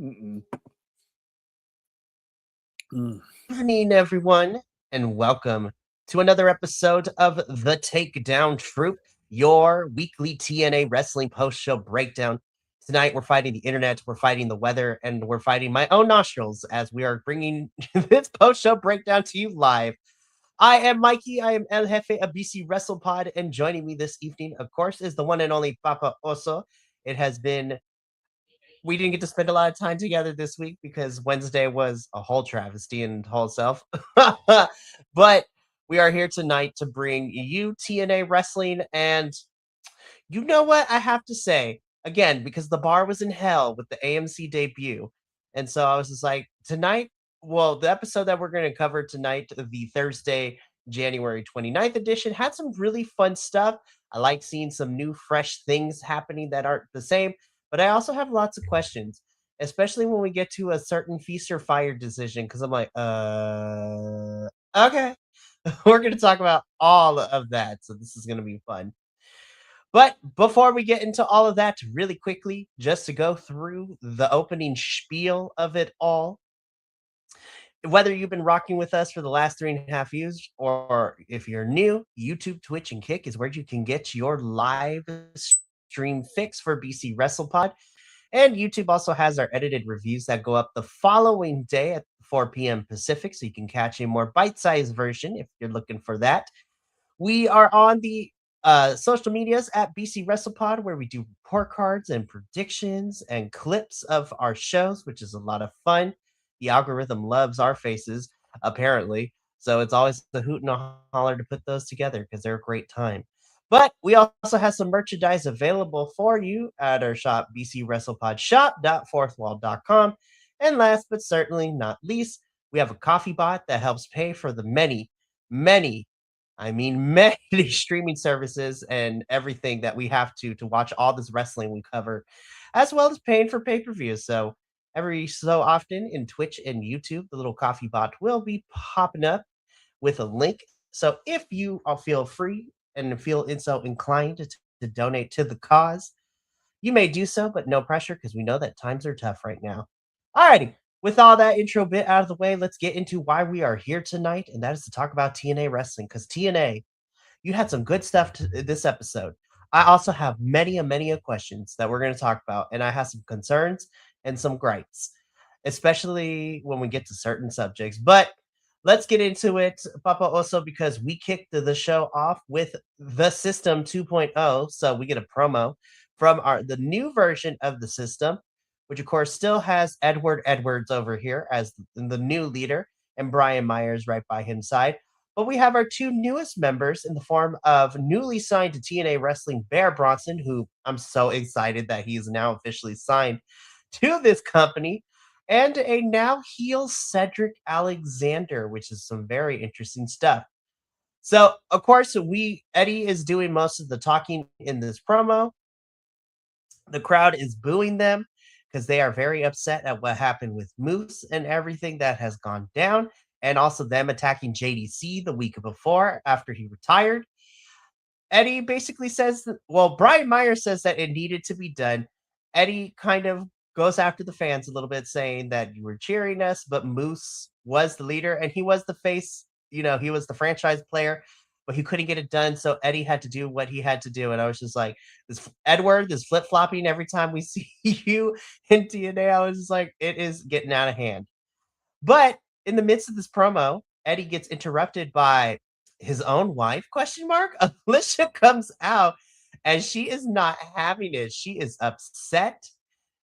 Mm-mm. Good evening, everyone, and welcome to another episode of the Takedown Troupe, your weekly TNA Wrestling post-show breakdown. Tonight, we're fighting the internet, we're fighting the weather, and we're fighting my own nostrils as we are bringing this post-show breakdown to you live. I am Mikey. I am El Jefe of BC WrestlePod, and joining me this evening, of course, is the one and only Papa Oso. It has been we didn't get to spend a lot of time together this week because Wednesday was a whole travesty in whole self. But we are here tonight to bring you TNA Wrestling. And you know what? I have to say, again, because the bar was in hell with the AMC debut. And so I was just like, tonight, well, the episode that we're going to cover tonight, the Thursday, January 29th edition, had some really fun stuff. I like seeing some new, fresh things happening that aren't the same. But I also have lots of questions, especially when we get to a certain feast or fire decision, because I'm like, okay. We're going to talk about all of that. So this is going to be fun. But before we get into all of that, really quickly, just to go through the opening spiel of it all, whether you've been rocking with us for the last 3.5 years, or if you're new, YouTube, Twitch, and Kick is where you can get your live stream fix for BC WrestlePod. And YouTube also has our edited reviews that go up the following day at 4 p.m. Pacific, so you can catch a more bite-sized version if you're looking for that. We are on the social medias at BC WrestlePod, where we do report cards and predictions and clips of our shows, which is a lot of fun. The algorithm loves our faces, apparently. So it's always a hoot and a holler to put those together because they're a great time. But we also have some merchandise available for you at our shop, bcwrestlepodshop.fourthwall.com. And last but certainly not least, we have a coffee bot that helps pay for the many many streaming services and everything that we have to watch all this wrestling we cover, as well as paying for pay-per-views. So every so often in Twitch and YouTube, the little coffee bot will be popping up with a link. So if you all feel free and feel so inclined to donate to the cause, you may do so, but no pressure because we know that times are tough right now. Alrighty, with all that intro bit out of the way, let's get into why we are here tonight, and that is to talk about TNA Wrestling. Because TNA, you had some good stuff this episode. I also have many questions that we're going to talk about, and I have some concerns and some gripes, especially when we get to certain subjects. But let's get into it, Papa Oso, because we kicked the show off with the System 2.0. So we get a promo from the new version of the system, which of course still has Edward Edwards over here as the new leader, and Brian Myers right by his side. But we have our two newest members in the form of newly signed to TNA Wrestling Bear Bronson, who I'm so excited that he is now officially signed to this company, and a now heel Cedric Alexander, which is some very interesting stuff. So, of course, Eddie is doing most of the talking in this promo. The crowd is booing them because they are very upset at what happened with Moose and everything that has gone down, and also them attacking JDC the week before after he retired. Eddie basically says, Brian Myers says that it needed to be done. Eddie kind of goes after the fans a little bit, saying that you were cheering us, but Moose was the leader and he was the face, he was the franchise player, but he couldn't get it done. So Eddie had to do what he had to do. And I was just like, this flip flopping every time we see you in TNA. I was just like, it is getting out of hand. But in the midst of this promo, Eddie gets interrupted by his own wife, question mark. Alicia comes out and she is not having it. She is upset,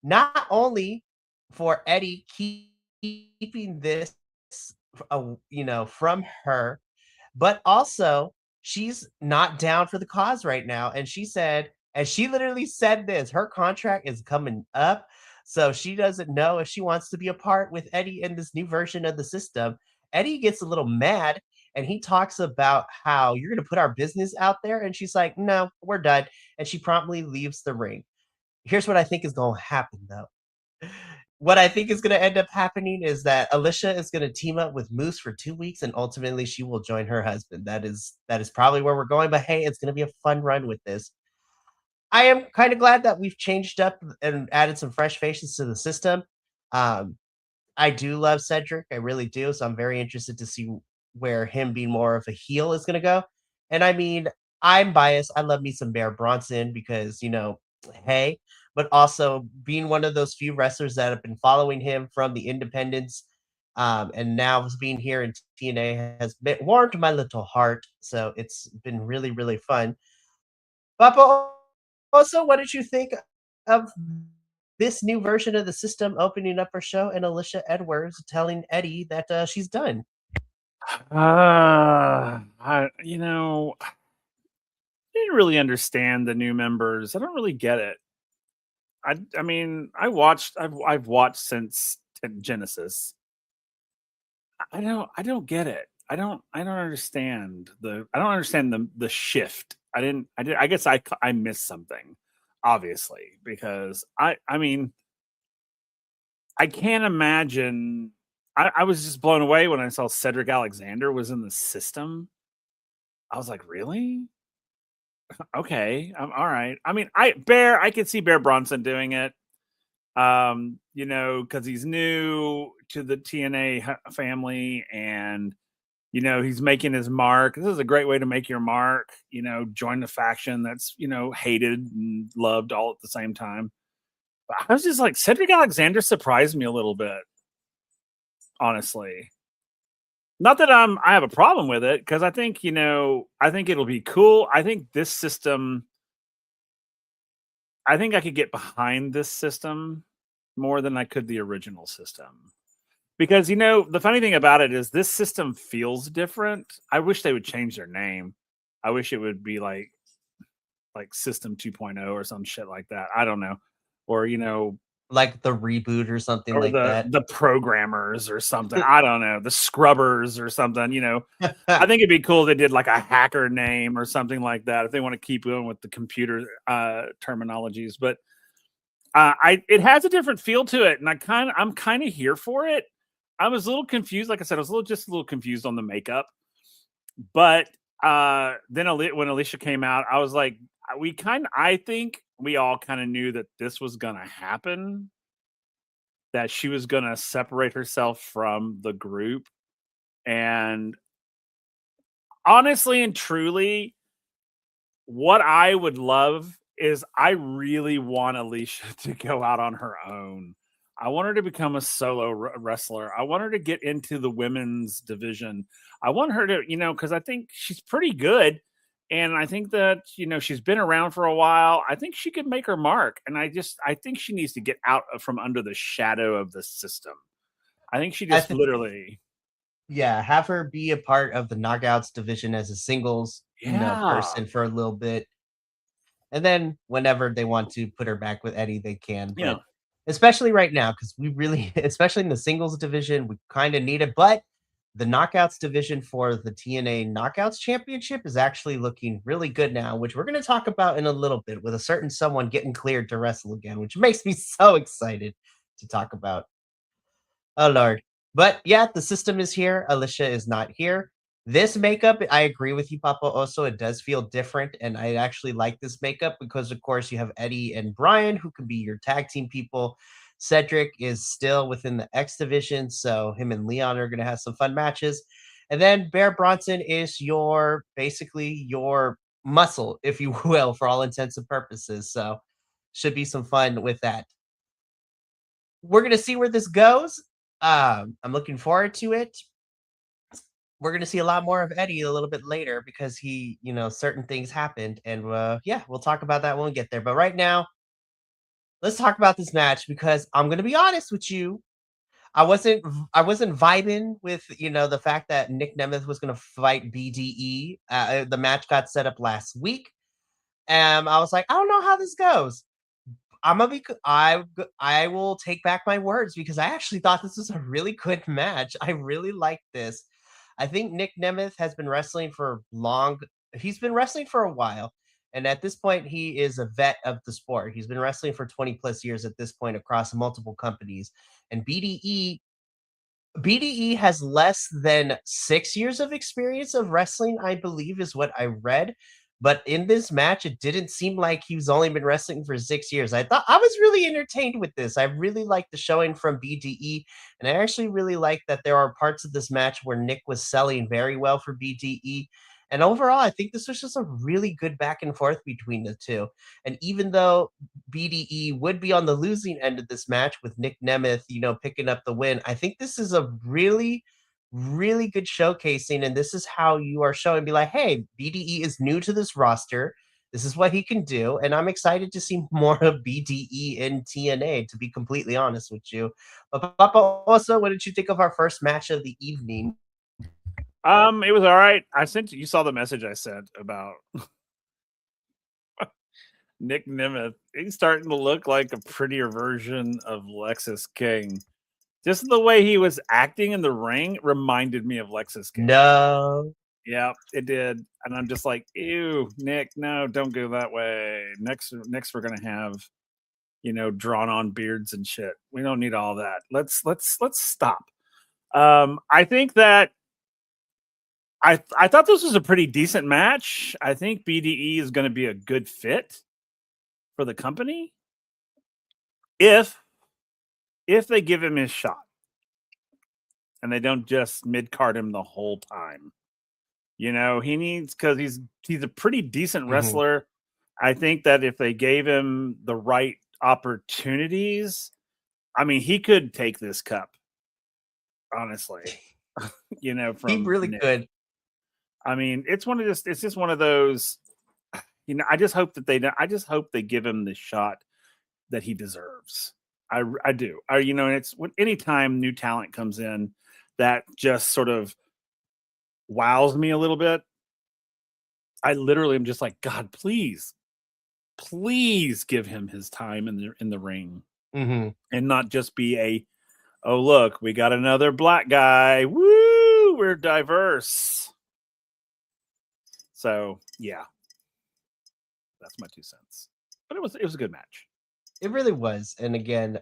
not only for Eddie keeping this, from her, but also she's not down for the cause right now. And she literally said this, her contract is coming up. So she doesn't know if she wants to be a part with Eddie in this new version of the system. Eddie gets a little mad and he talks about how you're going to put our business out there. And she's like, no, we're done. And she promptly leaves the ring. Here's what I think is going to happen, though. What I think is going to end up happening is that Alicia is going to team up with Moose for 2 weeks, and ultimately she will join her husband. That is probably where we're going. But hey, it's going to be a fun run with this. I am kind of glad that we've changed up and added some fresh faces to the system. Um, I do love Cedric, I really do, so I'm very interested to see where him being more of a heel is gonna go. And I mean, I'm biased, I love me some Bear Bronson because, hey, but also being one of those few wrestlers that have been following him from the independents, and now being here in TNA has been warmed my little heart, so it's been really, really fun. Papa, also, what did you think of this new version of the system opening up her show and Alicia Edwards telling Eddie that she's done? I didn't really understand the new members. I don't really get it. I mean, I've watched since Genesis. I don't get it. I don't understand the shift. I guess I missed something, obviously, because I mean, I can't imagine. I was just blown away when I saw Cedric Alexander was in the system. I was like, really? Okay, all right. I mean, I could see Bear Bronson doing it. Because he's new to the TNA family, and he's making his mark. This is a great way to make your mark. Join the faction that's hated and loved all at the same time. But I was just like, Cedric Alexander surprised me a little bit, honestly. Not that I have a problem with it, because I think it'll be cool. I think this system. I think I could get behind this system more than I could the original system. Because the funny thing about it is this system feels different. I wish they would change their name. I wish it would be like System 2.0 or some shit like that. I don't know. Or Like the reboot or something or like the that? the programmers or something. I don't know. The scrubbers or something, I think it'd be cool if they did like a hacker name or something like that if they want to keep going with the computer terminologies. But it has a different feel to it, and I'm kind of here for it. I was a little confused. Like I said, I was just a little confused on the makeup. But then when Alicia came out, I was like, I think we all kind of knew that this was gonna happen, that she was gonna separate herself from the group. And honestly and truly, what I would love is I really want Alicia to go out on her own. I want her to become a solo wrestler. I want her to get into the women's division. I want her to, because I think she's pretty good. And I think that, she's been around for a while. I think she could make her mark. And I think she needs to get out from under the shadow of the system. I think she I just think, literally, yeah, have her be a part of the knockouts division as a singles, yeah, person for a little bit. And then whenever they want to put her back with Eddie, they can. yeah. But especially right now, because we really, especially in the singles division, we kind of need it. But the knockouts division for the TNA Knockouts Championship is actually looking really good now, which we're going to talk about in a little bit with a certain someone getting cleared to wrestle again, which makes me so excited to talk about. Oh Lord. But yeah, the system is here. Alicia is not here. This makeup, I agree with you, Papa. Also, it does feel different, and I actually like this makeup because, of course, you have Eddie and Brian, who can be your tag team people. Cedric is still within the X division, so him and Leon are going to have some fun matches. And then Bear Bronson is your basically your muscle, if you will, for all intents and purposes. So should be some fun with that. We're gonna see where this goes. I'm looking forward to it. We're gonna see a lot more of Eddie a little bit later because certain things happened, and yeah, we'll talk about that when we get there. But right now, let's talk about this match because I'm gonna be honest with you. I wasn't vibing with the fact that Nick Nemeth was gonna fight BDE. The match got set up last week, and I was like, I don't know how this goes. I'm gonna be. I will take back my words because I actually thought this was a really good match. I really liked this. I think Nick Nemeth has been wrestling for long. He's been wrestling for a while, and at this point, he is a vet of the sport. He's been wrestling for 20 plus years at this point across multiple companies. And BDE has less than 6 years of experience of wrestling, I believe, is what I read. But in this match, it didn't seem like he's only been wrestling for 6 years. I thought I was really entertained with this. I really liked the showing from BDE, and I actually really like that there are parts of this match where Nick was selling very well for BDE. And overall, I think this was just a really good back and forth between the two. And even though BDE would be on the losing end of this match with Nick Nemeth, picking up the win, I think this is a really really good showcasing, and this is how you are showing, be like, hey, BDE is new to this roster. This is what he can do, and I'm excited to see more of BDE in TNA, to be completely honest with you. But Papa, also, what did you think of our first match of the evening? It was all right. You saw the message I sent about Nick Nemeth. He's starting to look like a prettier version of Lexus King. Just the way he was acting in the ring reminded me of Lexus King. No. Yeah, it did. And I'm just like, ew, Nick, no, don't go that way. Next we're gonna have, drawn on beards and shit. We don't need all that. Let's stop. I think that I thought this was a pretty decent match. I think BDE is gonna be a good fit for the company if they give him his shot and they don't just mid-card him the whole time. He needs, because he's a pretty decent wrestler. I think that if they gave him the right opportunities, I mean, he could take this cup, honestly. He really Nick. could. I mean, it's just one of those, I just hope they give him the shot that he deserves. I do. And it's anytime new talent comes in that just sort of wows me a little bit, I literally am just like, God, please give him his time in the ring, and not just be oh, look, we got another black guy. Woo, we're diverse. So yeah, that's my 2 cents. But it was a good match. It really was. And again,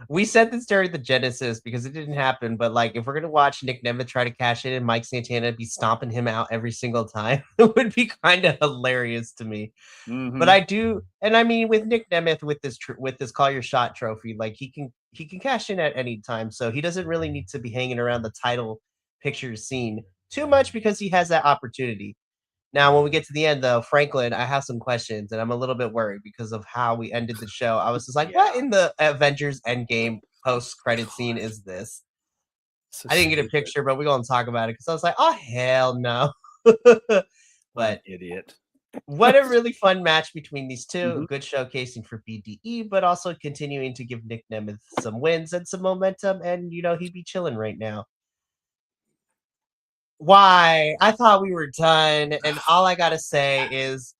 we said this during the Genesis because it didn't happen, but like, if we're gonna watch Nick Nemeth try to cash in and Mike Santana be stomping him out every single time, it would be kind of hilarious to me. But I do, and I mean, with Nick Nemeth, with this Call Your Shot trophy, like he can cash in at any time, so he doesn't really need to be hanging around the title picture scene too much because he has that opportunity. Now, when we get to the end, though, Franklin, I have some questions, and I'm a little bit worried because of how we ended the show. I was just like, what in the Avengers Endgame post-credit scene is this? So I didn't get a picture, but we're going to talk about it because I was like, oh, hell no. But idiot. What a really fun match between these two. A good showcasing for BDE, but also continuing to give Nick Nemeth some wins and some momentum, and, he'd be chilling right now. Why? I thought we were done, and all I gotta say is,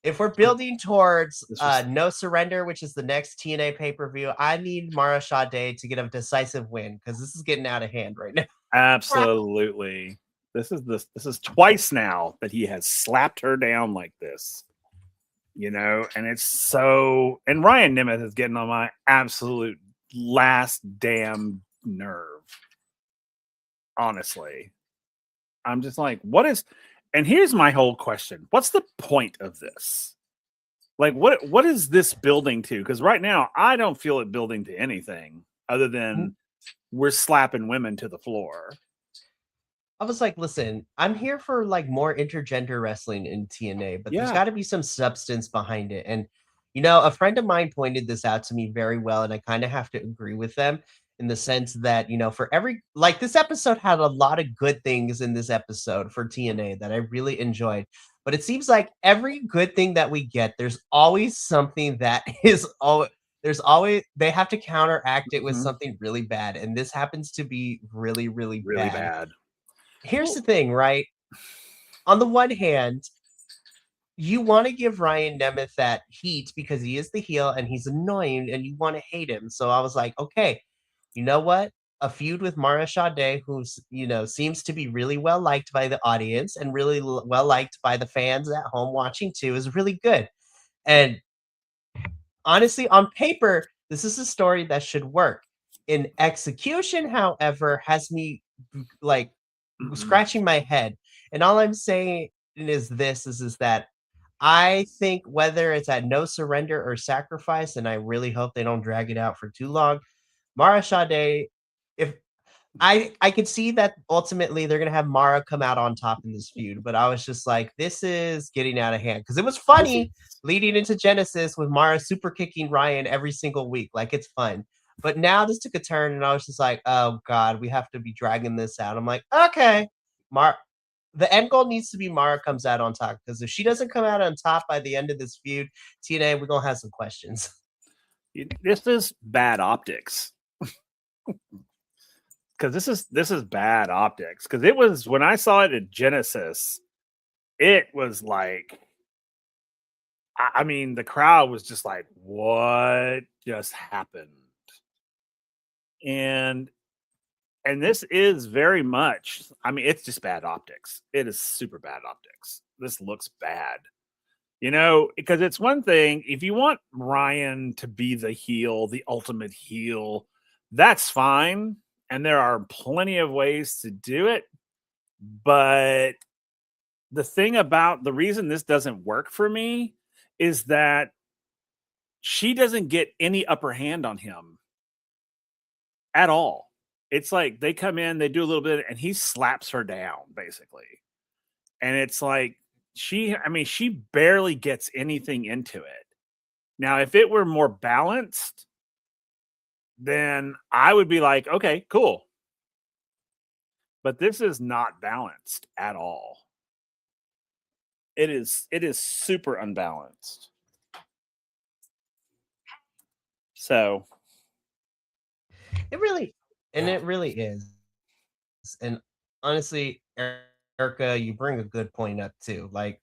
if we're building towards No Surrender, which is the next TNA pay-per-view, I need Mara Sade to get a decisive win because this is getting out of hand right now. Absolutely. This is twice now that he has slapped her down like this. And it's so, and Ryan Nemeth is getting on my absolute last damn nerve. Honestly. I'm just like, and here's my whole question. What's the point of this? Like, what is this building to? Because right now, I don't feel it building to anything other than we're slapping women to the floor. I was like, listen, I'm here for like more intergender wrestling in TNA, but there's got to be some substance behind it. And, a friend of mine pointed this out to me very well, and I kind of have to agree with them. In the sense that, for this episode had a lot of good things in this episode for TNA that I really enjoyed. But it seems like every good thing that we get, there's always something that they have to counteract it with something really bad. And this happens to be really, really, really bad. Here's the thing, right? On the one hand, you want to give Ryan Nemeth that heat because he is the heel and he's annoying and you want to hate him. So I was like, okay, you know what? A feud with Mara Sade, who seems to be really well liked by the audience and really well liked by the fans at home watching too, is really good. And honestly, on paper, this is a story that should work. In execution, however, has me like scratching my head. And all I'm saying is that I think whether it's at No Surrender or Sacrifice, and I really hope they don't drag it out for too long, Mara Sade, if I could see that ultimately they're gonna have Mara come out on top in this feud, but I was just like, this is getting out of hand because it was This funny is leading into Genesis with Mara super kicking Ryan every single week, like it's fun. But now this took a turn, and I was just like, oh god, we have to be dragging this out. I'm like, okay, Mar. The end goal needs to be Mara comes out on top because if she doesn't come out on top by the end of this feud, TNA, we're gonna have some questions. this is bad optics. Because this is bad optics. Because it was when I saw it at Genesis, it was like, I mean, the crowd was just like, "What just happened?" And this is very much. I mean, it's just bad optics. It is super bad optics. This looks bad. Because it's one thing if you want Ryan to be the heel, the ultimate heel, that's fine. And there are plenty of ways to do it. But the reason this doesn't work for me is that she doesn't get any upper hand on him at all. It's like they come in, they do a little bit, and he slaps her down, basically. And it's like, she barely gets anything into it. Now, if it were more balanced, then I would be like, okay, cool. But this is not balanced at all. It is super unbalanced. So It really is. And honestly, Erica, you bring a good point up too. Like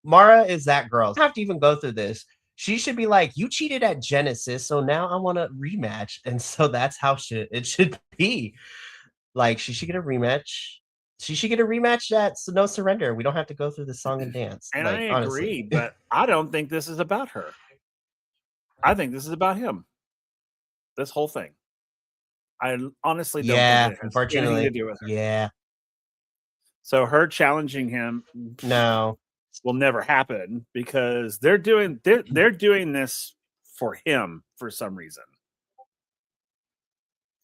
Mara is that girl. Have to even go through this. She should be like, you cheated at Genesis, so now I want a rematch. And so that's how it should be. Like she should get a rematch. She should get a rematch at No Surrender. We don't have to go through the song and dance. and I Like agree, honestly. but I don't think this is about her. I think this is about him. This whole thing. I honestly don't think Yeah, it has anything to unfortunately. do with her. Yeah. So her challenging him No. will never happen because they're doing this for him for some reason.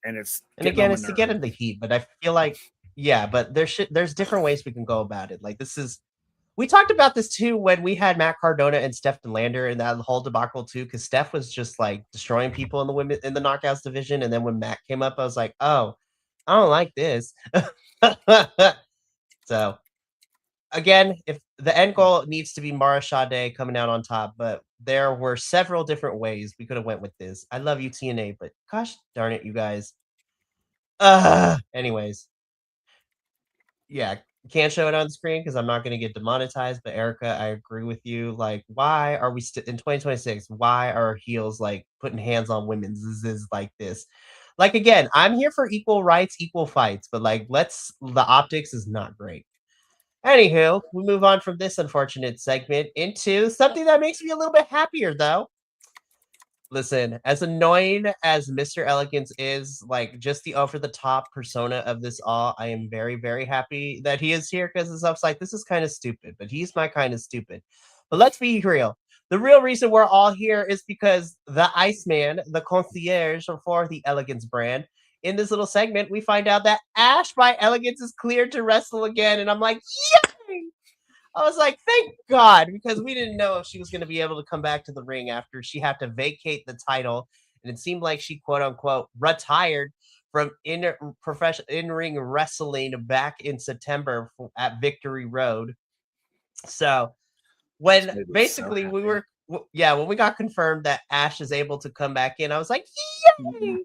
And it's And getting on again, my it's to get nerves. in the heat, but I feel like yeah, but there's different ways we can go about it. Like this is we talked about this too when we had Matt Cardona and Steph Lander in that whole debacle too, because Steph was just like destroying people in the women in the knockouts division, and then when Matt came up, I was like, oh, I don't like this. So again, if the end goal needs to be Mara Sade coming out on top, but there were several different ways we could have went with this. I love you, TNA, but gosh darn it, you guys. Anyways, yeah, can't show it on screen because I'm not going to get demonetized. But Erica, I agree with you. Like, why are we still in 2026? Why are heels like putting hands on women? This is like this. Like again, I'm here for equal rights, equal fights, but like, the optics is not great. Anywho, we move on from this unfortunate segment into something that makes me a little bit happier, though. Listen, as annoying as Mr. Elegance is, like just the over the top persona of this all, I am very, very happy that he is here because it's like this is kind of stupid, but he's my kind of stupid. But let's be real. The real reason we're all here is because the Iceman, the concierge for the Elegance brand, in this little segment, we find out that Ash by Elegance is cleared to wrestle again. And I'm like, yay! I was like, thank God, because we didn't know if she was going to be able to come back to the ring after she had to vacate the title. And it seemed like she, quote unquote, retired from in-ring wrestling back in September at Victory Road. So This when made me so basically happy. when we got confirmed that Ash is able to come back in, I was like, yay!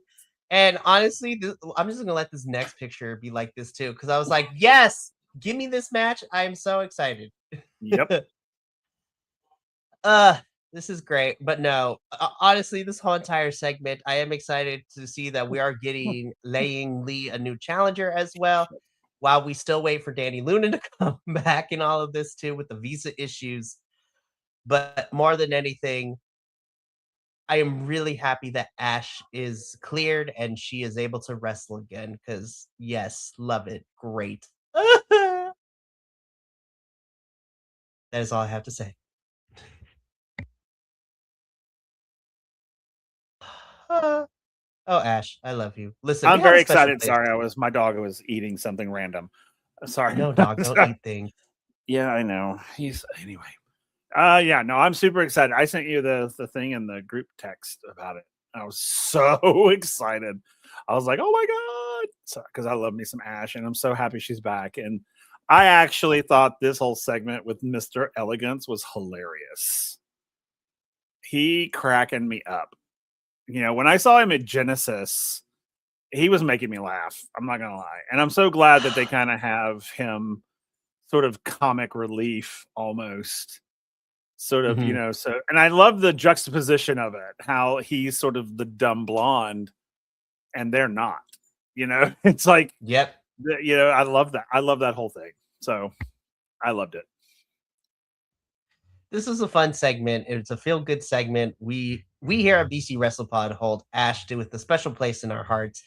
And honestly, I'm just gonna let this next picture be like this too, because I was like, yes, give me this match. I am so excited. Yep. uh this is great, but no, honestly, this whole entire segment, I am excited to see that we are getting laying Lee a new challenger as well, while we still wait for Danny Luna to come back in all of this too with the visa issues. But more than anything, I am really happy that Ash is cleared and she is able to wrestle again, because yes, love it, great. That is all I have to say. Oh, Ash, I love you. Listen, we I'm have a very special excited. place. Sorry, my dog was eating something random. I Sorry. know, dog, don't Sorry. eat things. Yeah, I know. He's anyway. Yeah, no, I'm super excited. I sent you the thing in the group text about it. I was so excited. I was like, "Oh my god!" So, because I love me some Ash, and I'm so happy she's back. And I actually thought this whole segment with Mr. Elegance was hilarious. He cracking me up. When I saw him at Genesis, he was making me laugh. I'm not gonna lie, and I'm so glad that they kind of have him sort of comic relief almost sort of, Mhm. so and I love the juxtaposition of it, how he's sort of the dumb blonde and they're not. It's like Yep. I love that. I love that whole thing. So I loved it. This is a fun segment. It's a feel good segment. We here at BC WrestlePod hold Ash to with a special place in our hearts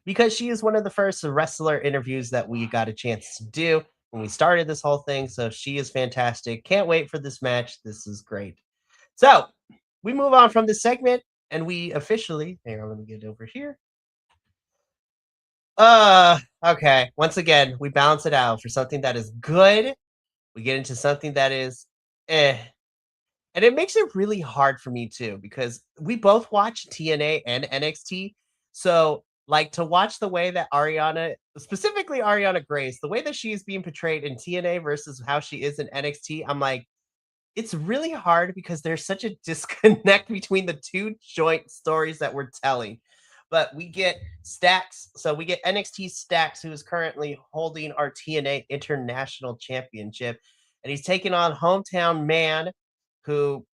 because she is one of the first wrestler interviews that we got a chance to do when we started this whole thing. So she is fantastic. Can't wait for this match. This is great. So we move on from this segment and we officially, hang on, let me get it over here. Okay. Once again, we balance it out for something that is good. We get into something that is eh. And it makes it really hard for me too, because we both watch TNA and NXT. So, like, to watch the way that specifically Ariana Grace, the way that she is being portrayed in TNA versus how she is in NXT, I'm like, it's really hard because there's such a disconnect between the two joint stories that we're telling. But we get Stacks. So we get NXT Stacks, who is currently holding our TNA International Championship. And he's taking on Hometown Man, who,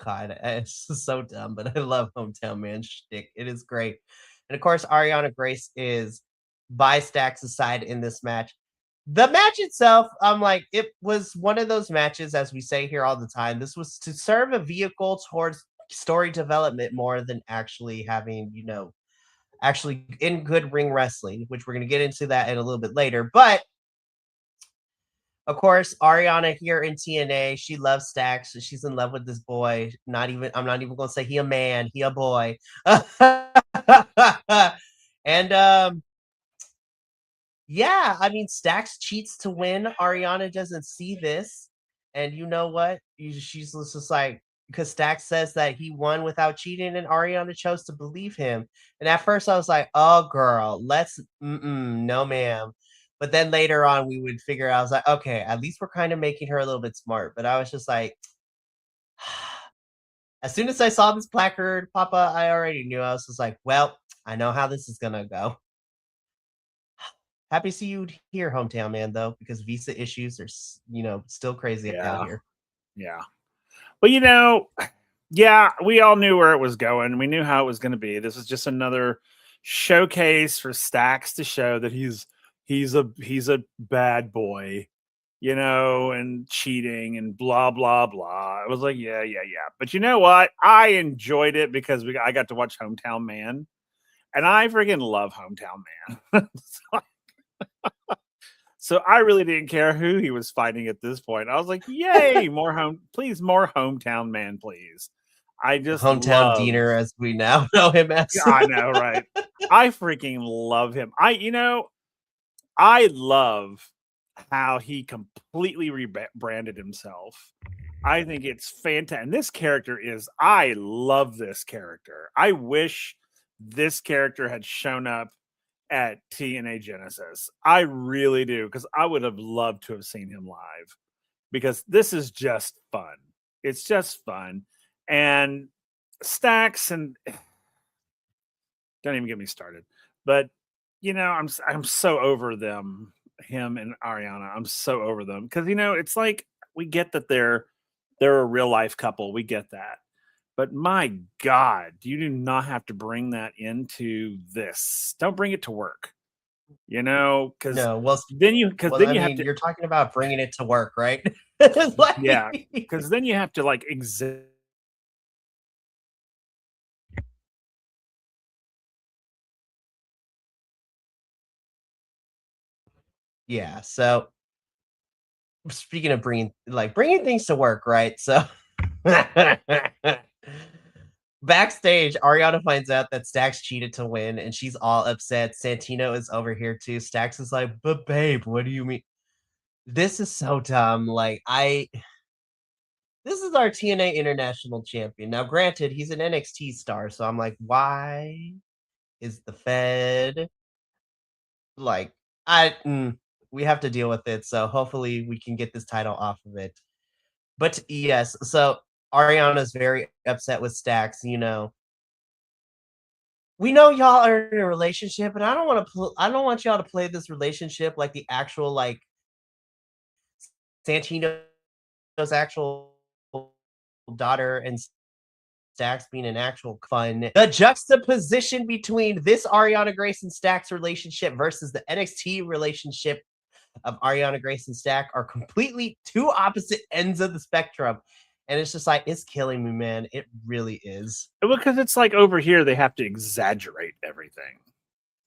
God, it's so dumb, but I love Hometown Man shtick. It is great. And of course, Ariana Grace is by Stacks' side in this match. The match itself, I'm like, it was one of those matches, as we say here all the time. This was to serve a vehicle towards story development more than actually having, actually in good ring wrestling, which we're going to get into that in a little bit later. But of course, Ariana here in TNA, she loves Stacks. So she's in love with this boy. I'm not even going to say he a man, he a boy. And yeah, I mean, Stacks cheats to win. Ariana doesn't see this. And you know what? She's just like, because Stacks says that he won without cheating, and Ariana chose to believe him. And at first, I was like, oh, girl, no, ma'am. But then later on, we would figure out, I was like, okay, at least we're kind of making her a little bit smart. But I was just like, as soon as I saw this placard, Papa, I already knew. I was just like, well, I know how this is going to go. Happy to see you here, hometown man, though, because visa issues are, still crazy out Yeah. here. Yeah. Well, yeah, we all knew where it was going. We knew how it was going to be. This is just another showcase for Stacks to show that he's a bad boy, and cheating and blah blah blah. I was like, yeah, yeah, yeah. But you know what? I enjoyed it because I got to watch Hometown Man, and I freaking love Hometown Man. So I really didn't care who he was fighting at this point. I was like, yay, more Hometown Man, please. I just Hometown love. Diener, as we now know him as. I know, right? I freaking love him. I love how he completely rebranded himself. I think it's fantastic. And this character I love this character. I wish this character had shown up at TNA Genesis. I really do, because I would have loved to have seen him live, because this is just fun. It's just fun. And Stacks, and don't even get me started. But I'm so over him and Ariana. I'm so over them, because it's like, we get that they're a real life couple. We get that. But my God, you do not have to bring that into this. Don't bring it to work. Because No, well, then I you have mean, to, you're talking about bringing it to work, right? It's yeah, like, because then you have to like exist. yeah. So speaking of bringing things to work, right? So backstage, Ariana finds out that Stax cheated to win, and she's all upset. Santino is over here too. Stax is like, "But babe, what do you mean?" This is so dumb. This is our TNA International Champion. Now, granted, he's an NXT star, so I'm like, why is the Fed like? I we have to deal with it. So hopefully we can get this title off of it. But yes, so Ariana's very upset with Stax. We know y'all are in a relationship, but I don't want to. I don't want y'all to play this relationship like the actual Santino's actual daughter and Stax being an actual fun. The juxtaposition between this Ariana Grace and Stax relationship versus the NXT relationship of Ariana Grace and Stax are completely two opposite ends of the spectrum. And it's just like, it's killing me, man. It really is. Because it's like over here, they have to exaggerate everything.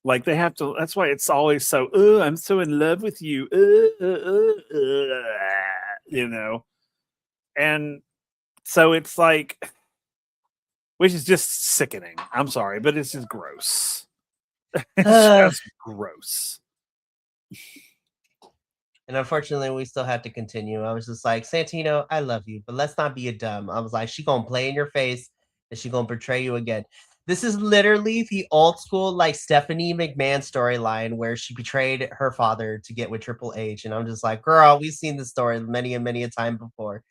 Like they have to, that's why it's always so, oh, I'm so in love with you. And so it's like, which is just sickening. I'm sorry, but it's just gross. It's just gross. And unfortunately, we still have to continue. I was just like, Santino, I love you, but let's not be a dumb. I was like, she gonna play in your face and she gonna betray you again. This is literally the old school Stephanie McMahon storyline where she betrayed her father to get with Triple H. And I'm just like, girl, we've seen this story many and many a time before.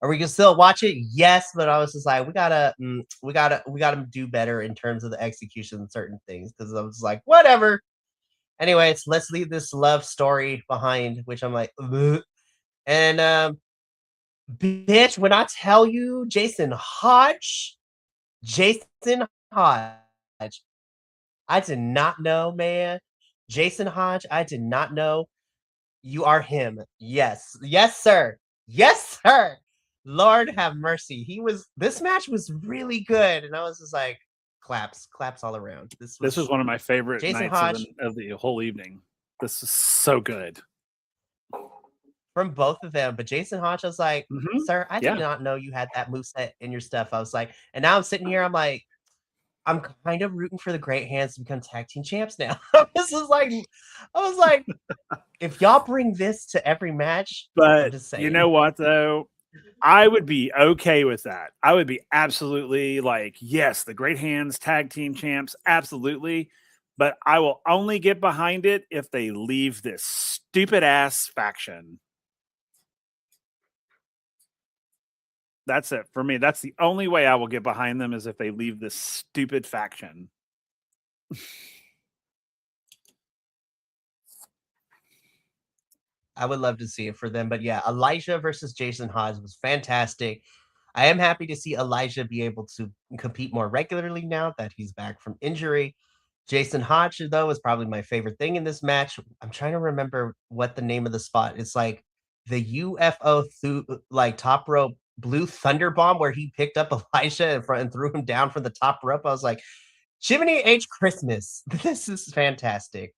Are we gonna still watch it? Yes, but I was just like, we gotta do better in terms of the execution of certain things because I was like, whatever. Anyways, let's leave this love story behind, which I'm like, ugh. And bitch, when I tell you Jason Hodge, I did not know, man. Jason Hodge, I did not know you are him. Yes, yes, sir. Yes, sir. Lord have mercy. This match was really good, and I was just like, claps all around. This was one of my favorite Jason nights Hodge, of the whole evening. This is so good. From both of them, but Jason Hodge, I was like, sir, I did not know you had that moveset in your stuff. I was like, and now I'm sitting here, I'm like, I'm kind of rooting for the Great Hands to become tag team champs now. I was like, if y'all bring this to every match, but you know what though? I would be okay with that. I would be absolutely like, yes, the Great Hands tag team champs, absolutely. But I will only get behind it if they leave this stupid ass faction. That's it for me. That's the only way I will get behind them is if they leave this stupid faction. I would love to see it for them. But yeah, Elijah versus Jason Hodge was fantastic. I am happy to see Elijah be able to compete more regularly now that he's back from injury. Jason Hodge, though, is probably my favorite thing in this match. I'm trying to remember what the name of the spot. It's like the UFO top rope blue thunder bomb where he picked up Elijah in front and threw him down from the top rope. I was like, Jiminy H. Christmas. This is fantastic.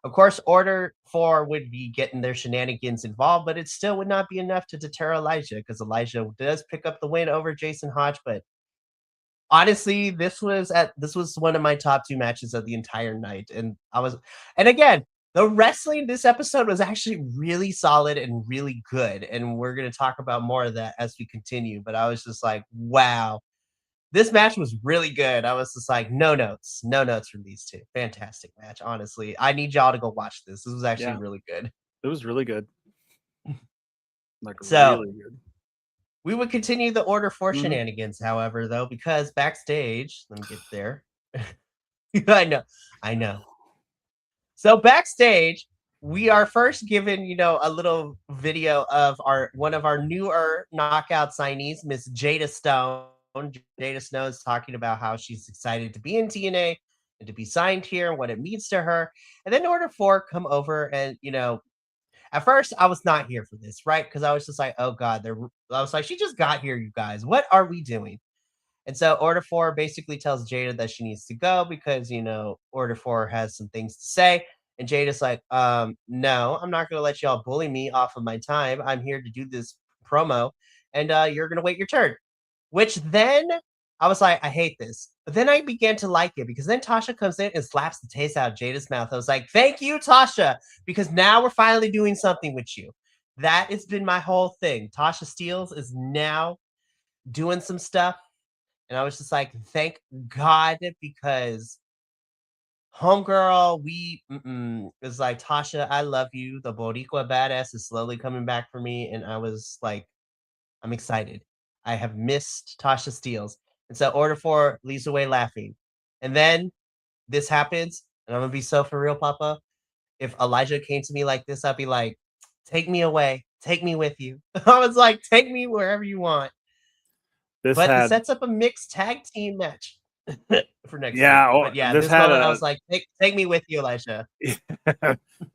Of course, Order 4 would be getting their shenanigans involved, but it still would not be enough to deter Elijah because Elijah does pick up the win over Jason Hodge. But honestly, this was one of my top 2 matches of the entire night. And again, the wrestling this episode was actually really solid and really good. And we're going to talk about more of that as we continue. But I was just like, wow, this match was really good. I was just like, no notes from these two. Fantastic match. Honestly, I need y'all to go watch this. This was actually really good. It was really good. Really good. We would continue the Order 4 shenanigans, however, though, because backstage, let me get there. I know. So backstage, we are first given, a little video of one of our newer knockout signees, Miss Jada Stone. Jada Snow is talking about how she's excited to be in TNA and to be signed here and what it means to her. And then Order 4 come over and, at first I was not here for this, right? Because I was just like, oh God, I was like, she just got here, you guys. What are we doing? And so Order 4 basically tells Jada that she needs to go because, Order 4 has some things to say. And Jada's like, no, I'm not gonna let y'all bully me off of my time. I'm here to do this promo, and you're gonna wait your turn. Which then I was like, I hate this. But then I began to like it because then Tasha comes in and slaps the taste out of Jada's mouth. I was like, thank you, Tasha, because now we're finally doing something with you. That has been my whole thing. Tasha Steelz is now doing some stuff. And I was just like, thank God, because homegirl, was like, Tasha, I love you. The Boricua badass is slowly coming back for me. And I was like, I'm excited. I have missed Tasha Steelz. And so order for leaves away laughing. And then this happens, and I'm gonna be so for real, Papa. If Elijah came to me like this, I'd be like, take me away, take me with you. I was like, take me wherever you want. This But it had sets up a mixed tag team match for next week. yeah, But yeah, this this had moment I a was like, take me with you, Elijah.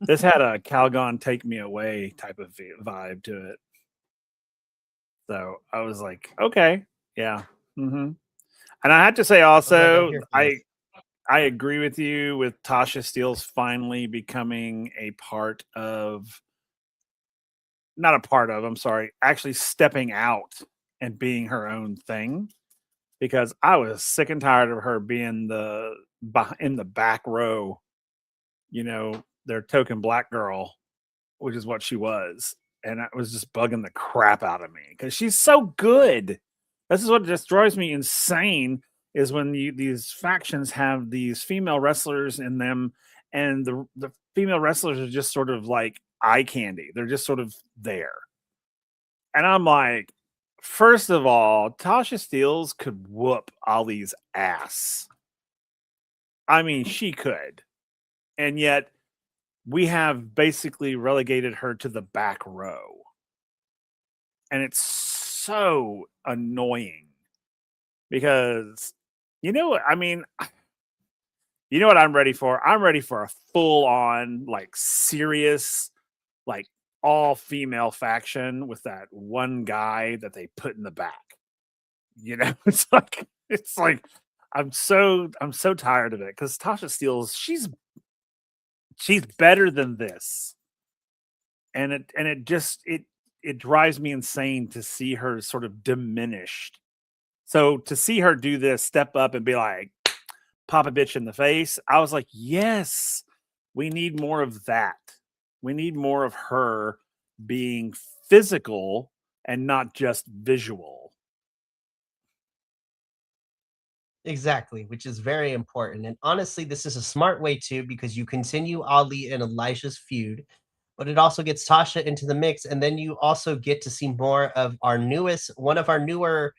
this had a Calgon take me away type of vibe to it. So I was like, okay, yeah. And I have to say also, I agree with you with Tasha Steelz finally becoming a part of, not a part of, I'm sorry, actually stepping out and being her own thing, because I was sick and tired of her being in the back row, their token black girl, which is what she was. And that was just bugging the crap out of me because she's so good. This is what just drives me insane, is when these factions have these female wrestlers in them, and the female wrestlers are just sort of like eye candy. They're just sort of there. And I'm like, first of all, Tasha Steelz could whoop Ali's ass. I mean, she could. And yet we have basically relegated her to the back row. And it's so annoying because, I mean, you know what I'm ready for? I'm ready for a full on, like, serious, like, all female faction with that one guy that they put in the back. It's like I'm so tired of it because Tasha Steelz, she's better than this. And it drives me insane to see her sort of diminished. So to see her do this, step up and be like, pop a bitch in the face, I was like, yes, we need more of that. We need more of her being physical and not just visual. Exactly, which is very important. And honestly, this is a smart way too, because you continue Ali and Elijah's feud, but it also gets Tasha into the mix. And then you also get to see more of one of our newer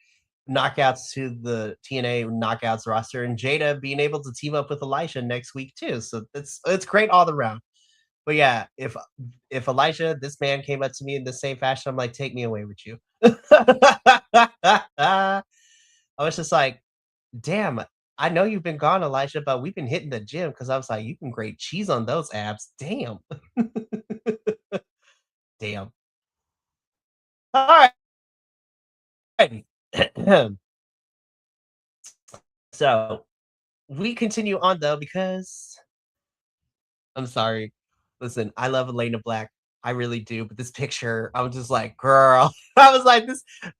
knockouts to the TNA knockouts roster, and Jada being able to team up with Elijah next week too. So it's great all around. But yeah, if Elijah, this man came up to me in the same fashion, I'm like, take me away with you. I was just like, damn, I know you've been gone, Elijah, but we've been hitting the gym, because I was like, you can grate cheese on those abs. Damn. Damn. All right. So we continue on though, because I'm sorry. Listen, I love Elena Black. I really do. But this picture, I was just like, girl. I was like,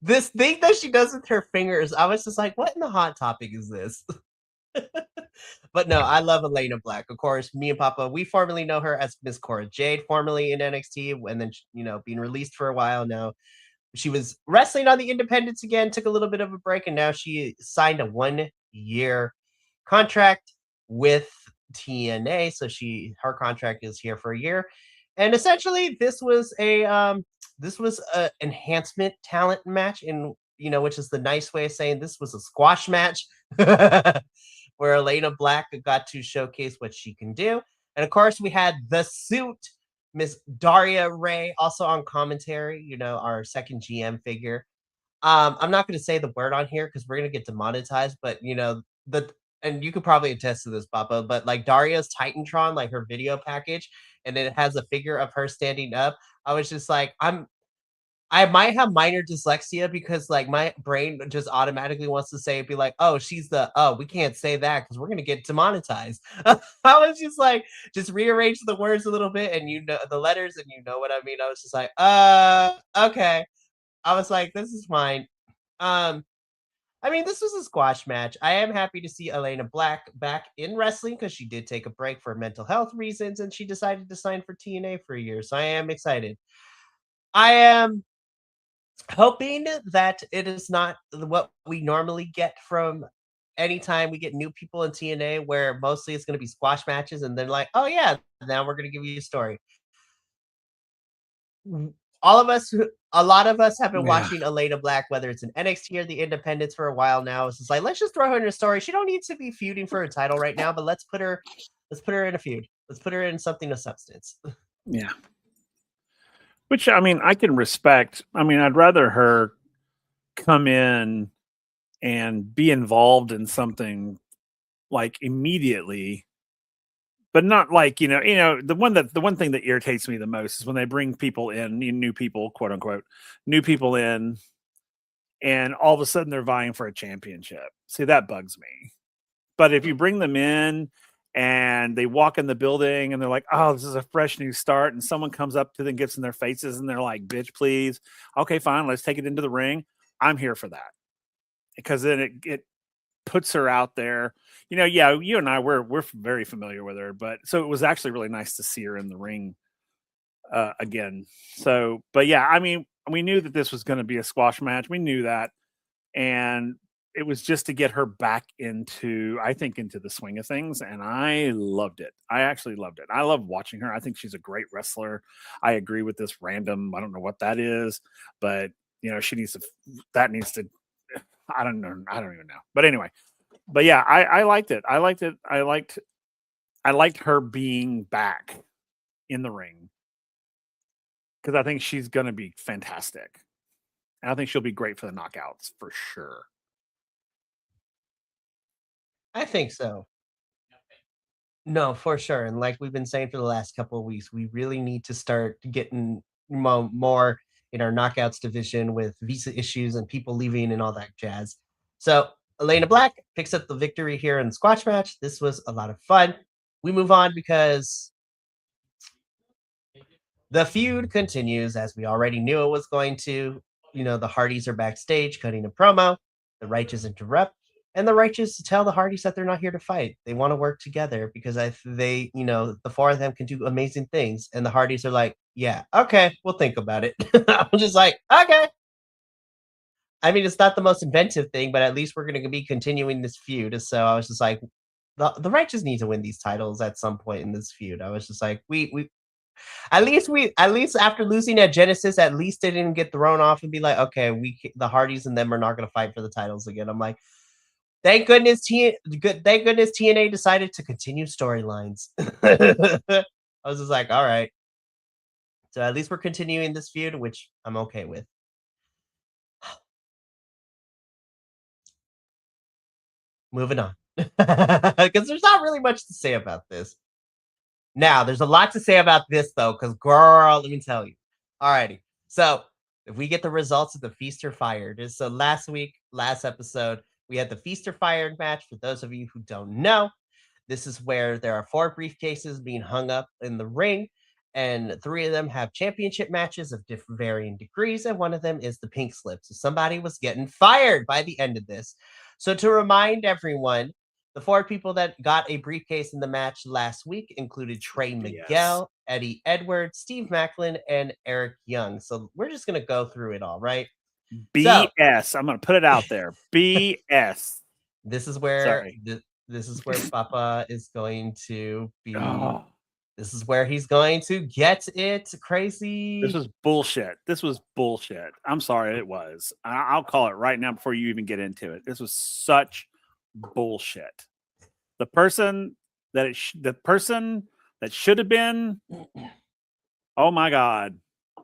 this thing that she does with her fingers. I was just like, what in the hot topic is this? But no, I love Elena Black. Of course, me and Papa, we formerly know her as Miss Cora Jade, formerly in NXT, and then being released for a while now. She was wrestling on the independents again, took a little bit of a break, and now she signed a 1-year contract with TNA. So her contract is here for a year. And essentially this was a enhancement talent match, in which is the nice way of saying this was a squash match. Where Elena Black got to showcase what she can do. And of course, we had the suit, Miss Daria Ray, also on commentary, our second GM figure. I'm not going to say the word on here because we're going to get demonetized, but and you could probably attest to this, Papa, but like Daria's Titantron, like her video package, and it has a figure of her standing up. I was just like, I might have minor dyslexia because like my brain just automatically wants to say, be like, oh, she's the, oh, we can't say that because we're gonna get demonetized. I was just like, just rearrange the words a little bit and you know the letters and you know what I mean. I was just like, okay. I was like, this is fine. Um, I mean, this was a squash match. I am happy to see Elena Black back in wrestling because she did take a break for mental health reasons and she decided to sign for TNA for a year. So I am excited. I am hoping that it is not what we normally get from anytime we get new people in TNA, where mostly it's going to be squash matches, and then like, oh yeah, now we're going to give you a story. All of us, a lot of us have been Yeah. watching Elena Black, whether it's in NXT or the Independents for a while now. It's just like let's just throw her in a story. She don't need to be feuding for a title right now, but let's put her in a feud. Let's put her in something of substance. Yeah. Which I mean, I can respect. I mean, I'd rather her come in and be involved in something like immediately, but not like, the one thing that irritates me the most is when they bring people in, new people, quote unquote, new people in, and all of a sudden they're vying for a championship. See, that bugs me. But if you bring them in and they walk in the building and they're like, oh, this is a fresh new start, and someone comes up to them, gets in their faces, and they're like, bitch, please. Okay, fine, let's take it into the ring. I'm here for that. Because then it puts her out there. Yeah, you and I we're very familiar with her, but so it was actually really nice to see her in the ring again. So, but yeah, I mean, we knew that this was going to be a squash match. We knew that, and it was just to get her back into, I think, into the swing of things, and I loved it. I actually loved it. I love watching her. I think she's a great wrestler. I agree with this random. I don't know what that is, but she needs to. That needs to. I don't know. I don't even know. But anyway, but yeah, I liked it. I liked it. I liked her being back in the ring because I think she's gonna be fantastic. And I think she'll be great for the knockouts for sure. I think so. No, for sure. And like we've been saying for the last couple of weeks, we really need to start getting more in our knockouts division with visa issues and people leaving and all that jazz. So Elena Black picks up the victory here in the squash match. This was a lot of fun. We move on because the feud continues as we already knew it was going to. The Hardys are backstage cutting a promo. The Righteous interrupt, and the Righteous tell the Hardys that they're not here to fight. They want to work together because the four of them can do amazing things. And the Hardys are like, yeah, okay, we'll think about it. I'm just like, okay. I mean, it's not the most inventive thing, but at least we're going to be continuing this feud. So I was just like, the Righteous need to win these titles at some point in this feud. I was just like, we at least after losing at Genesis, at least they didn't get thrown off and be like, okay, the Hardys and them are not going to fight for the titles again. I'm like, thank goodness TNA decided to continue storylines. I was just like, all right. So at least we're continuing this feud, which I'm okay with. Moving on. Because there's not really much to say about this. Now, there's a lot to say about this, though, because, girl, let me tell you. Alrighty. So, if we get the results of the Feast or Fired. So, last episode, we had the Feast or Fired match. For those of you who don't know, this is where there are 4 briefcases being hung up in the ring, and 3 of them have championship matches of different varying degrees, and one of them is the pink slip. So, somebody was getting fired by the end of this. So, to remind everyone, the 4 people that got a briefcase in the match last week included Trey Miguel, Eddie Edwards, Steve Macklin, and Eric Young. So we're just going to go through it all, right? BS. I'm going to put it out there. BS. This is where Papa is going to be. Oh. This is where he's going to get it crazy. This was bullshit. I'm sorry, it was. I'll call it right now before you even get into it. This was such bullshit. The person that should have been. Oh my god.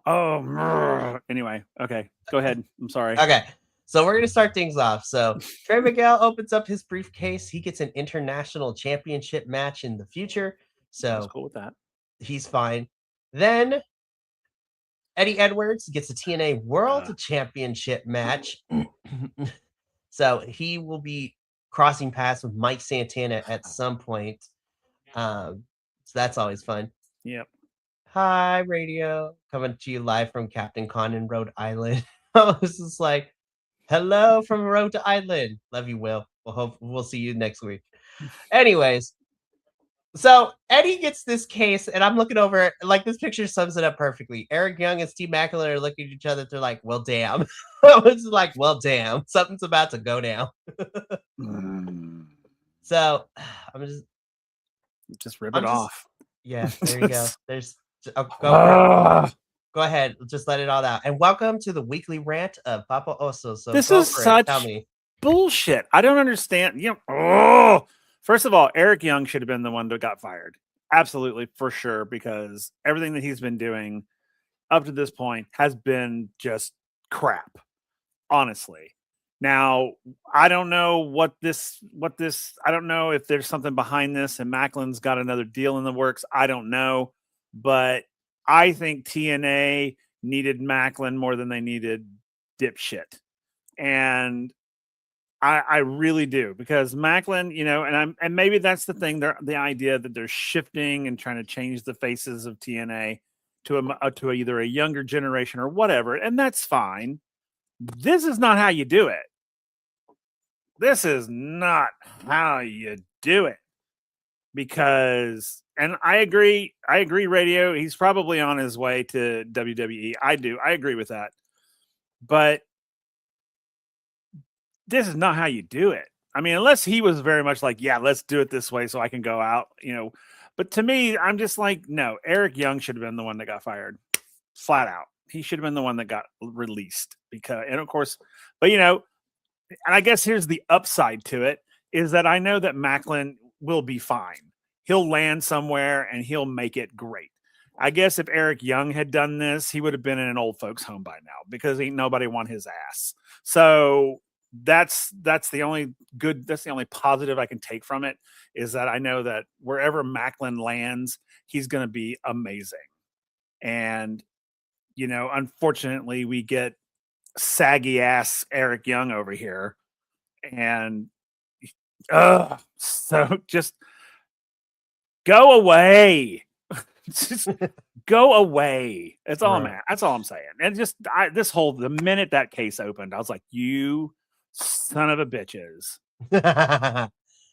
Oh, anyway. Okay, go ahead. I'm sorry. Okay, so we're gonna start things off. So Trey Miguel opens up his briefcase. He gets an international championship match in the future. So cool with that. He's fine. Then Eddie Edwards gets a TNA World Championship match. So he will be crossing paths with Mike Santana at some point. So that's always fun. Yep. Hi, radio. Coming to you live from Captain Con in Rhode Island. I was just like, hello from Rhode Island. Love you, Will. We'll see you next week. Anyways, so Eddie gets this case, and I'm looking over it, like this picture sums it up perfectly. Eric Young and Steve Macklin are looking at each other. They're like, well, damn. I was like, well, damn. Something's about to go down. So I'm just rip it off. Yeah, there you go. There's go ahead. Just let it all out. And welcome to the weekly rant of Papa Oso. So this is such bullshit. I don't understand. First of all, Eric Young should have been the one that got fired. Absolutely, for sure, because everything that he's been doing up to this point has been just crap. Honestly. Now, I don't know what this, I don't know if there's something behind this and Macklin's got another deal in the works. I don't know, but I think TNA needed Macklin more than they needed dipshit. And I really do, because Macklin, and maybe that's the thing, the idea that they're shifting and trying to change the faces of TNA to either a younger generation or whatever. And that's fine. This is not how you do it. This is not how you do it, because, and I agree, radio, he's probably on his way to WWE. I agree with that, but this is not how you do it. I mean, unless he was very much like, yeah, let's do it this way so I can go out, but to me, I'm just like, no, Eric Young should have been the one that got fired, flat out. He should have been the one that got released, because, and of course, but and I guess here's the upside to it, is that I know that Macklin will be fine. He'll land somewhere and he'll make it great. I guess if Eric Young had done this, he would have been in an old folks home by now, because ain't nobody want his ass. So that's the only good, that's the only positive I can take from it, is that I know that wherever Macklin lands, he's going to be amazing. And, unfortunately we get saggy ass Eric Young over here, and so just go away. Just go away. That's all I'm at. That's all I'm saying. And just the minute that case opened, I was like, you son of a bitches.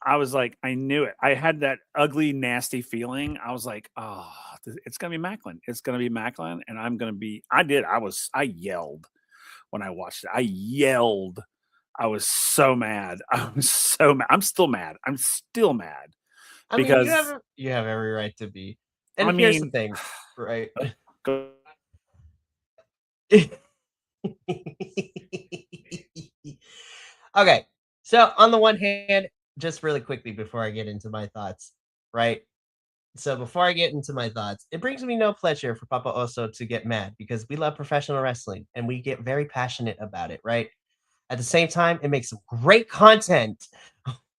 I was like, I knew it. I had that ugly, nasty feeling. I was like, oh, it's gonna be Macklin. It's gonna be Macklin, and I'm gonna be. I yelled when I watched it. I yelled. I was so mad. I'm still mad. Because you have every right to be. And here's the thing, right? Okay. So on the one hand, just really quickly before I get into my thoughts, right? So before I get into my thoughts, it brings me no pleasure for Papa Oso to get mad, because we love professional wrestling and we get very passionate about it, right? At the same time, it makes some great content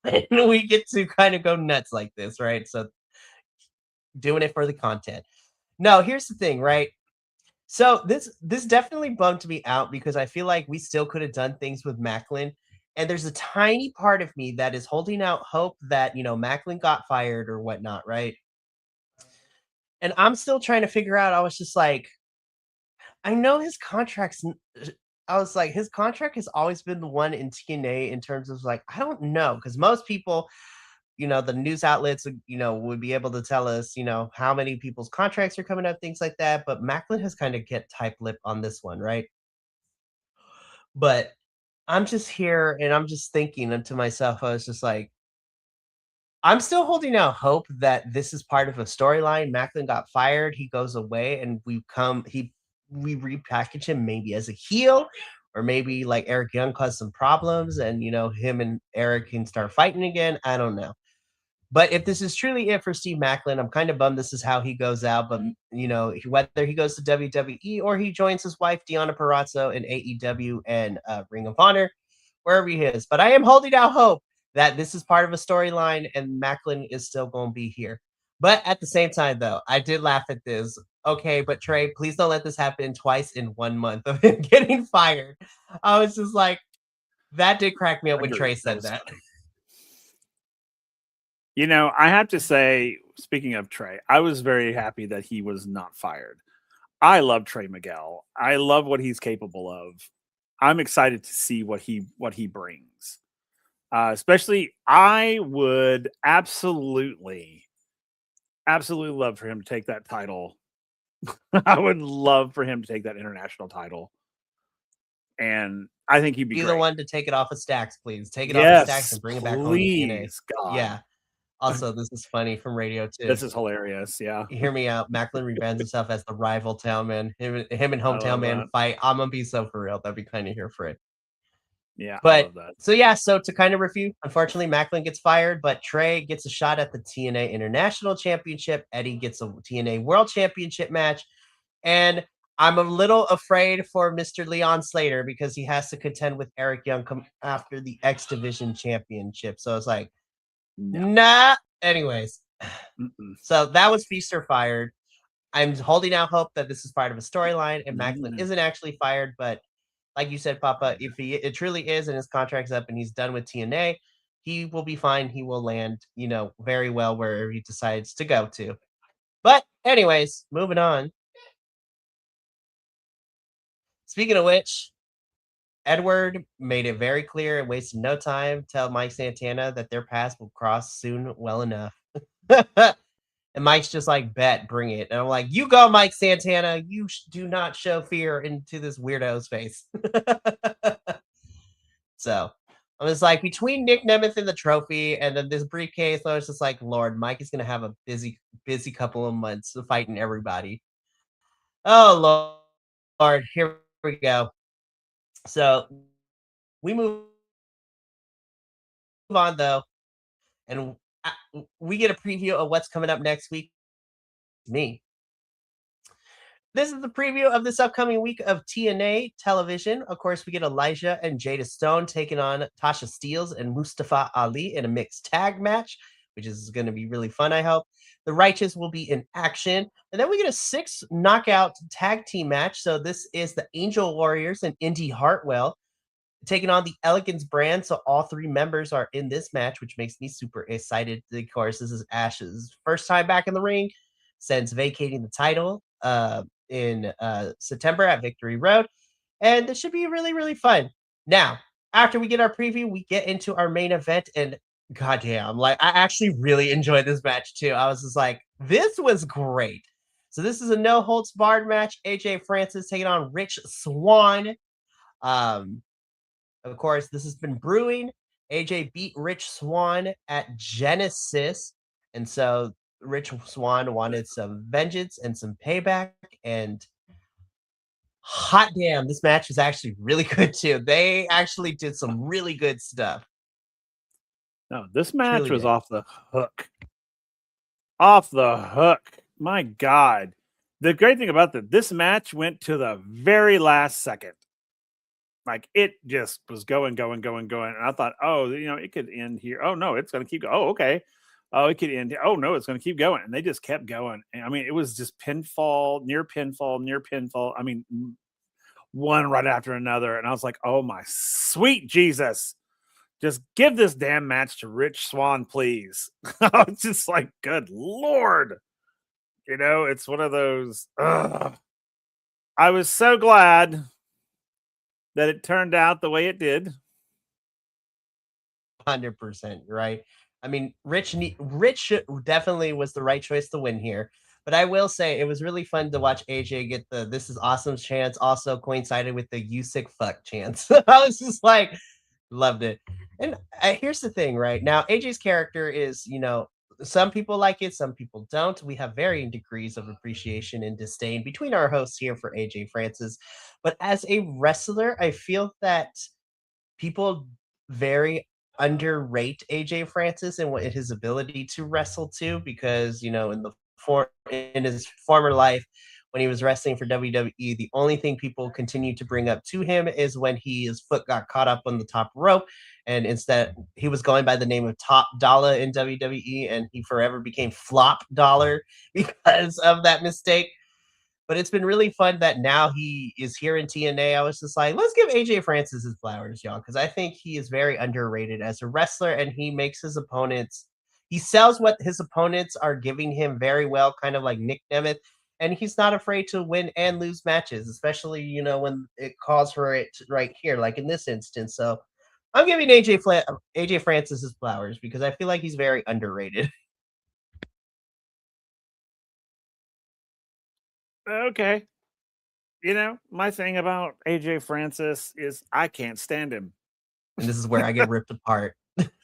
and we get to kind of go nuts like this, right? So doing it for the content. No, here's the thing, right? So this definitely bummed me out, because I feel like we still could have done things with Macklin. And there's a tiny part of me that is holding out hope that, Macklin got fired or whatnot, right? And I'm still trying to figure out, I was just like, I know his contract's, I was like, his contract has always been the one in TNA in terms of like, I don't know, because most people, the news outlets, would be able to tell us, how many people's contracts are coming up, things like that. But Macklin has kind of get tight-lipped on this one, right? But I'm just here and I'm just thinking to myself, I was just like, I'm still holding out hope that this is part of a storyline. Macklin got fired, he goes away, and we repackage him maybe as a heel, or maybe like Eric Young caused some problems and him and Eric can start fighting again. I don't know. But if this is truly it for Steve Macklin, I'm kind of bummed this is how he goes out. But whether he goes to WWE or he joins his wife Deonna Purrazzo in AEW and Ring of Honor, wherever he is. But I am holding out hope that this is part of a storyline and Macklin is still going to be here. But at the same time, though, I did laugh at this. Okay, but Trey, please don't let this happen twice in 1 month of him getting fired. I was just like, that did crack me up when Trey Agreed. That said was that. funny. You know, I have to say, speaking of Trey, I was very happy that he was not fired. I love Trey Miguel. I love what he's capable of. I'm excited to see what he brings. Especially, I would absolutely love for him to take that title. I would love for him to take that international title, and I think he'd be Be the great. one to take it off of Stacks, please. Take it off of Stacks Yes, and bring it back on to TNA. please, God, Yeah. Also, this is funny from radio too. this is hilarious. Yeah, Hear me out. Macklin rebrands himself as the rival Town Man. Him and I Hometown love Man that. fight. I'm gonna be so for real. That'd be kind of here for it. Yeah, I But love that. so yeah, so to kind of review, unfortunately, Macklin gets fired, but Trey gets a shot at the TNA International Championship. Eddie gets a TNA World Championship match, and I'm a little afraid for Mr. Leon Slater because he has to contend with Eric Young after the X Division Championship. So it's like, No, nah. Anyways, mm-mm. so that was Feast or Fired. I'm holding out hope that this is part of a storyline and Macklin No. isn't actually fired, but like you said, Papa, if it truly is and his contract's up and he's done with TNA, he will be fine. He will land, very well wherever he decides to go to. But anyways, moving on. Speaking of which, Edward made it very clear and wasted no time. Tell Mike Santana that their paths will cross soon well enough. And Mike's just like, bet, bring it. And I'm like, you go, Mike Santana. You do not show fear into this weirdo's face. So I was like, between Nick Nemeth and the trophy and then this briefcase, I was just like, Lord, Mike is going to have a busy couple of months of fighting everybody. Oh, Lord. Here we go. So we move on, though, and we get a preview of what's coming up next week. Me. This is the preview of this upcoming week of TNA television. Of course, we get Elijah and Jada Stone taking on Tasha Steelz and Mustafa Ali in a mixed tag match, which is going to be really fun, I hope. The Righteous will be in action. And then we get a 6 knockout tag team match. So this is the Angel Warriors and Indy Hartwell taking on the Elegance brand. So all 3 members are in this match, which makes me super excited. Of course, this is Ash's first time back in the ring since vacating the title in September at Victory Road. And this should be really, really fun. Now, after we get our preview, we get into our main event. And goddamn, like, I actually really enjoyed this match too. I was just like, this was great. So this is a no holds barred match. AJ Francis taking on Rich Swann. Of course, this has been brewing. AJ beat Rich Swann at Genesis. And so Rich Swann wanted some vengeance and some payback. And hot damn, this match was actually really good too. They actually did some really good stuff. No, this match Truly was did. off the hook. Off the hook. My God. The great thing about this match went to the very last second. Like, it just was going. And I thought, oh, it could end here. Oh, no, it's going to keep going. Oh, okay. Oh, it could end here. Oh, no, it's going to keep going. And they just kept going. And, I mean, it was just pinfall, near pinfall. I mean, one right after another. And I was like, oh, my sweet Jesus. Just give this damn match to Rich Swann, please. I was just like, good Lord. It's one of those. I was so glad that it turned out the way it did. 100%, right? I mean, Rich definitely was the right choice to win here. But I will say it was really fun to watch AJ get the "This is awesome" chance. Also coincided with the "You sick fuck" chance. I was just like, loved it. And here's the thing, right? Now, AJ's character is, some people like it, some people don't. We have varying degrees of appreciation and disdain between our hosts here for AJ Francis. But as a wrestler, I feel that people very underrate AJ Francis and what his ability to wrestle too, because in his former life when he was wrestling for WWE. The only thing people continue to bring up to him is when his foot got caught up on the top rope, and instead he was going by the name of Top Dollar in WWE, and he forever became Flop Dollar because of that mistake. But it's been really fun that now he is here in TNA. I was just like, let's give AJ Francis his flowers, y'all, because I think he is very underrated as a wrestler, and he makes his opponents. He sells what his opponents are giving him very well, kind of like Nick Nemeth, and he's not afraid to win and lose matches, especially when it calls for it right here, like in this instance. So I'm giving AJ Francis his flowers because I feel like he's very underrated. Okay. My thing about AJ Francis is I can't stand him. And this is where I get ripped apart.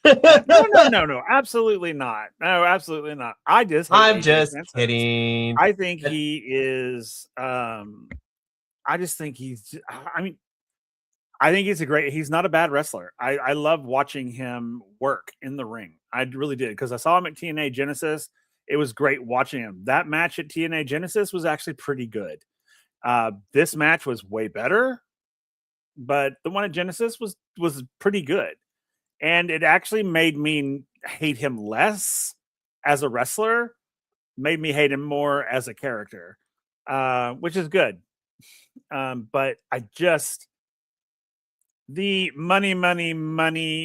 No, absolutely not. No, absolutely not. I just hate I'm AJ just Francis. kidding. I think he is. I just think he's. I think he's not a bad wrestler. I love watching him work in the ring. I really did, because I saw him at TNA Genesis. It was great watching him. That match at TNA Genesis was actually pretty good. This match was way better, but the one at Genesis was pretty good. And it actually made me hate him less as a wrestler, made me hate him more as a character, which is good. But the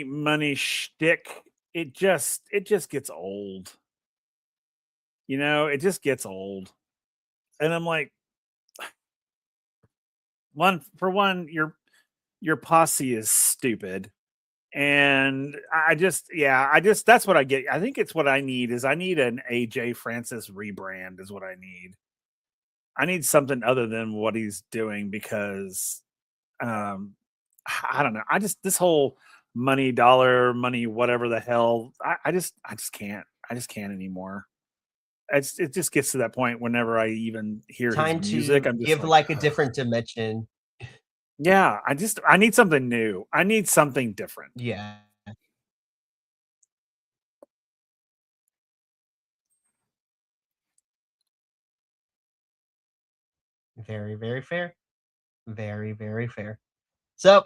money shtick, it just gets old. It just gets old. And I'm like, your posse is stupid. And that's what I get. I think it's what I need is I need an AJ Francis rebrand is what I need. I need something other than what he's doing because I don't know. This whole money, dollar, money, whatever the hell, I just can't. I just can't anymore. It just gets to that point whenever I even hear Time his music. to I'm just give like a different dimension. Yeah, I need something new. I need something different. Yeah. Very, very fair. Very, very fair. So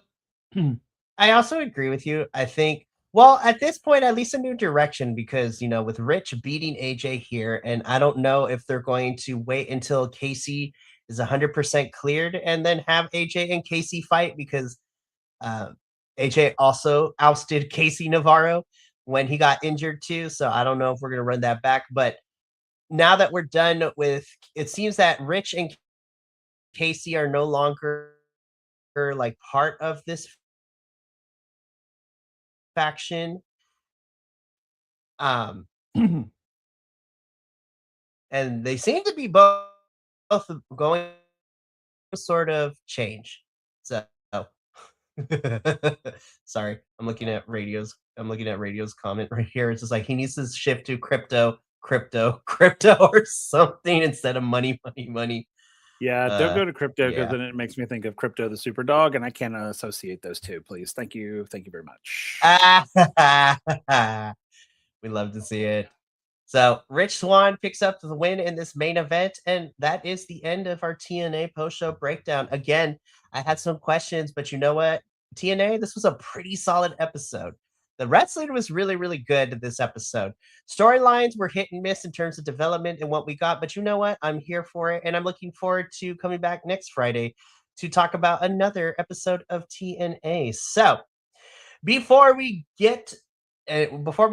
I also agree with you. I think, well, at this point, at least a new direction because, with Rich beating AJ here, and I don't know if they're going to wait until Casey is 100% cleared and then have AJ and Casey fight because uh, AJ also ousted Casey Navarro when he got injured too. So I don't know if we're going to run that back. But now that we're done with, it seems that Rich and Casey are no longer like part of this faction. Um, and they seem to be both going to sort of change. So sorry, I'm looking at radio's comment right here. It's just like he needs to shift to crypto, or something instead of money, money, money. Yeah, don't go to crypto because Yeah. then it makes me think of Crypto the Super Dog, and I can't associate those two. Please, thank you very much. We love to see it. So Rich Swann picks up the win in this main event, and that is the end of our TNA post-show breakdown. Again, I had some questions, but you know what? TNA, this was a pretty solid episode. The wrestling was really, really good this episode. Storylines were hit and miss in terms of development and what we got, but you know what? I'm here for it, and I'm looking forward to coming back next Friday to talk about another episode of TNA. So before we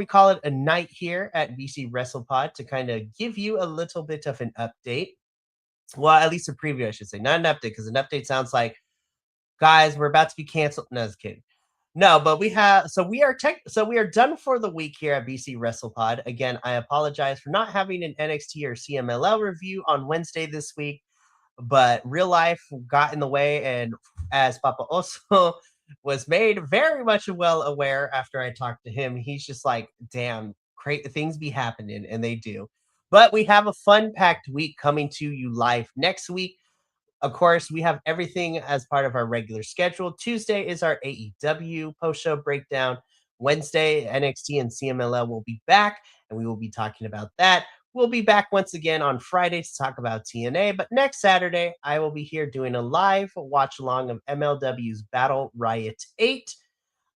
call it a night here at BC WrestlePod to kind of give you a little bit of an update, well, at least a preview, I should say, not an update, because an update sounds like, guys, we're about to be canceled. No, I was kidding. No, but we are done for the week here at BC WrestlePod. Again, I apologize for not having an NXT or CMLL review on Wednesday this week, but real life got in the way, and as Papa Oso was made very much well aware after I talked to him, he's just like, damn, great things be happening, and they do. But we have a fun-packed week coming to you live next week. Of course, we have everything as part of our regular schedule. Tuesday is our AEW post-show breakdown. Wednesday, NXT and CMLL will be back, and we will be talking about that. We'll be back once again on Friday to talk about TNA, but next Saturday, I will be here doing a live watch along of MLW's Battle Riot 8.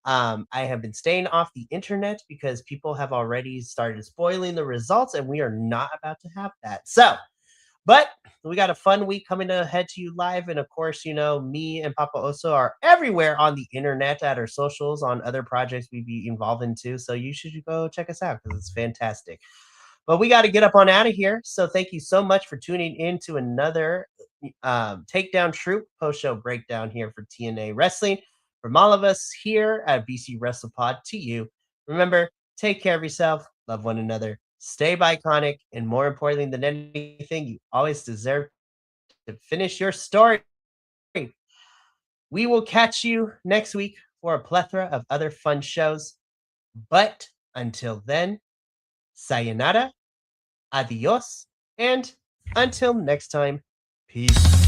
I have been staying off the internet because people have already started spoiling the results, and we are not about to have that. So, but we got a fun week coming ahead to you live. And of course, you know, me and Papa Oso are everywhere on the internet at our socials on other projects we be involved in too. So you should go check us out because it's fantastic. But we got to get up on out of here. So thank you so much for tuning in to another Takedown Troupe post-show breakdown here for TNA Wrestling. From all of us here at BC WrestlePod to you, remember, take care of yourself, love one another, stay iconic, and more importantly than anything, you always deserve to finish your story. We will catch you next week for a plethora of other fun shows. But until then, sayonara, adios, and until next time, peace.